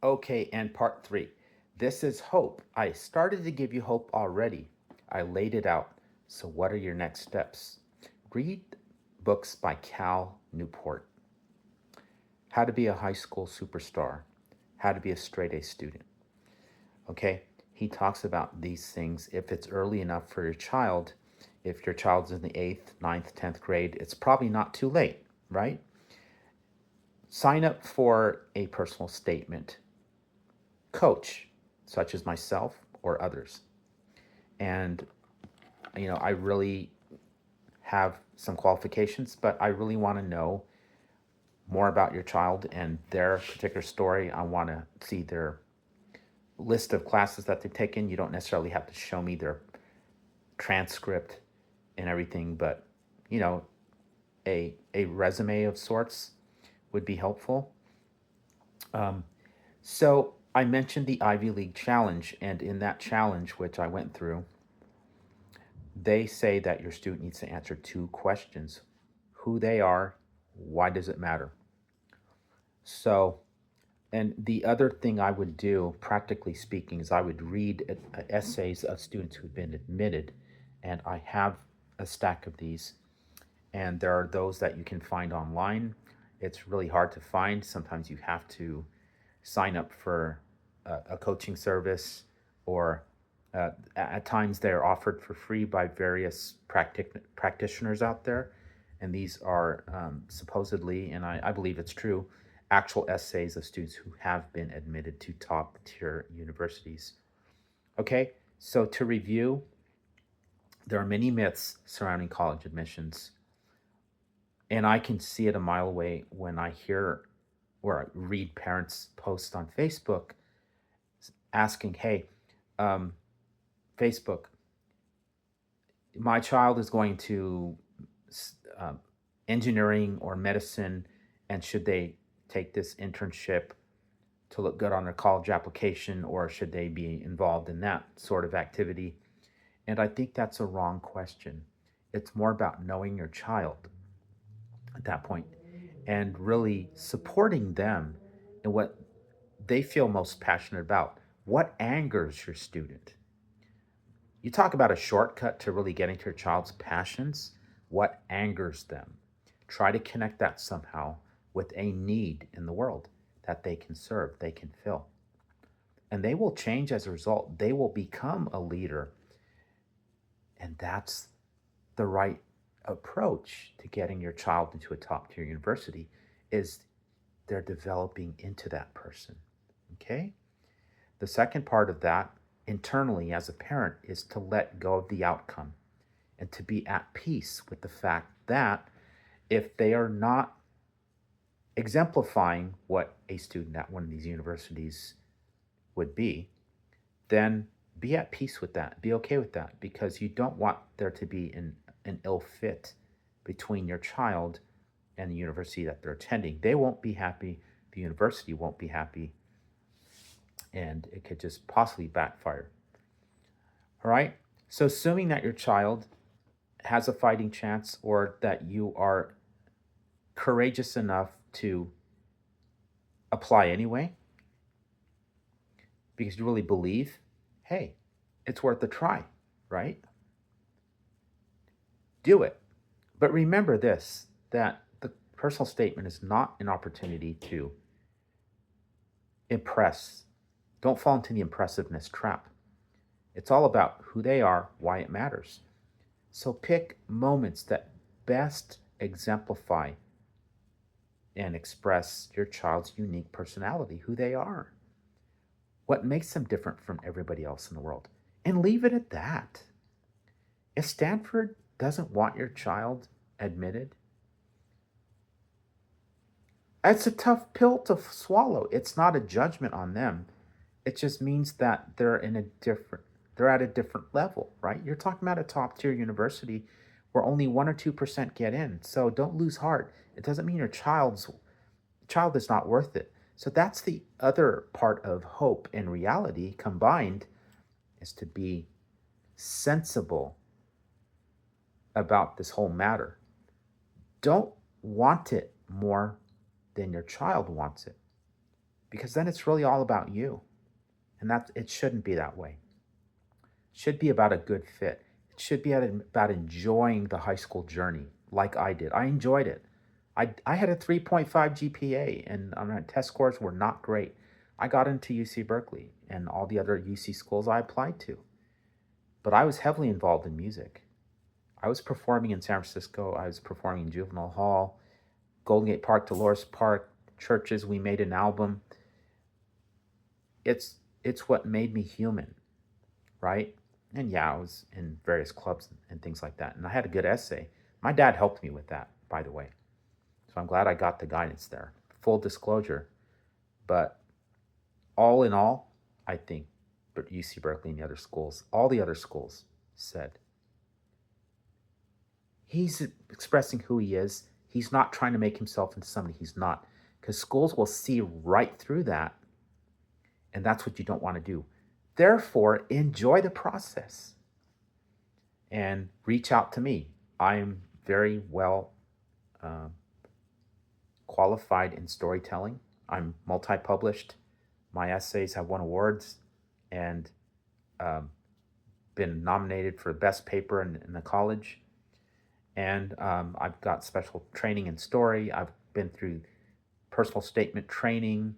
Okay, and part three. This is hope. I started to give you hope already. I laid it out. So, what are your next steps? Read books by Cal Newport. How to be a high school superstar. How to be a straight A student. Okay, he talks about these things. If it's early enough for your child, if your child's in the eighth, ninth, 10th grade, it's probably not too late, right? Sign up for a personal statement coach, such as myself or others. And, I really have some qualifications, but I really want to know more about your child and their particular story. I want to see their list of classes that they've taken. You don't necessarily have to show me their transcript and everything, but, you know, a resume of sorts would be helpful. So I mentioned the Ivy League challenge, and in that challenge, which I went through, they say that your student needs to answer two questions: who they are, why does it matter? So, and the other thing I would do, practically speaking, is I would read essays of students who've been admitted, and I have a stack of these. And there are those that you can find online. It's really hard to find. Sometimes you have to sign up for a coaching service, or at times they're offered for free by various practitioners out there. And these are supposedly, and I believe it's true, actual essays of students who have been admitted to top tier universities. Okay, so to review, there are many myths surrounding college admissions, and I can see it a mile away when I hear or I read parents post on Facebook asking, "Hey, um, Facebook, my child is going to um, engineering or medicine, and should they take this internship to look good on their college application, or should they be involved in that sort of activity?" And I think that's a wrong question. It's more about knowing your child at that point and really supporting them in what they feel most passionate about. What angers your student? You talk about a shortcut to really getting to your child's passions. What angers them? Try to connect that somehow with a need in the world that they can serve, they can fill. And they will change as a result. They will become a leader. And that's the right approach to getting your child into a top tier university, is they're developing into that person. Okay? The second part of that, internally as a parent, is to let go of the outcome and to be at peace with the fact that if they are not exemplifying what a student at one of these universities would be, then be at peace with that. Be okay with that, because you don't want there to be an ill fit between your child and the university that they're attending. They won't be happy, the university won't be happy, and it could just possibly backfire. All right? So, assuming that your child has a fighting chance, or that you are courageous enough to apply anyway, because you really believe, hey, it's worth a try, right? Do it. But remember this, that the personal statement is not an opportunity to impress. Don't fall into the impressiveness trap. It's all about who they are, why it matters. So pick moments that best exemplify and express your child's unique personality, who they are, what makes them different from everybody else in the world, and leave it at that. If Stanford doesn't want your child admitted, it's a tough pill to swallow. It's not a judgment on them. It just means that they're at a different level, right? You're talking about a top tier university where only 1 or 2% get in. So don't lose heart. It doesn't mean your child is not worth it. So that's the other part of hope and reality combined, is to be sensible about this whole matter. Don't want it more than your child wants it. because then it's really all about you. And that it shouldn't be that way. It should be about a good fit. It should be about enjoying the high school journey like I did. I enjoyed it. I had a 3.5 GPA, and my test scores were not great. I got into UC Berkeley and all the other UC schools I applied to. But I was heavily involved in music. I was performing in San Francisco. I was performing in Juvenile Hall, Golden Gate Park, Dolores Park, churches. We made an album. It's what made me human, right? And yeah, I was in various clubs and things like that. And I had a good essay. My dad helped me with that, by the way. So I'm glad I got the guidance there. Full disclosure. But all in all, I think UC Berkeley and the other schools, all the other schools said, he's expressing who he is. He's not trying to make himself into somebody he's not. Because schools will see right through that. And that's what you don't want to do. Therefore, enjoy the process and reach out to me. I'm very well qualified in storytelling. I'm multi-published. My essays have won awards and been nominated for best paper in the college. And I've got special training in story. I've been through personal statement training.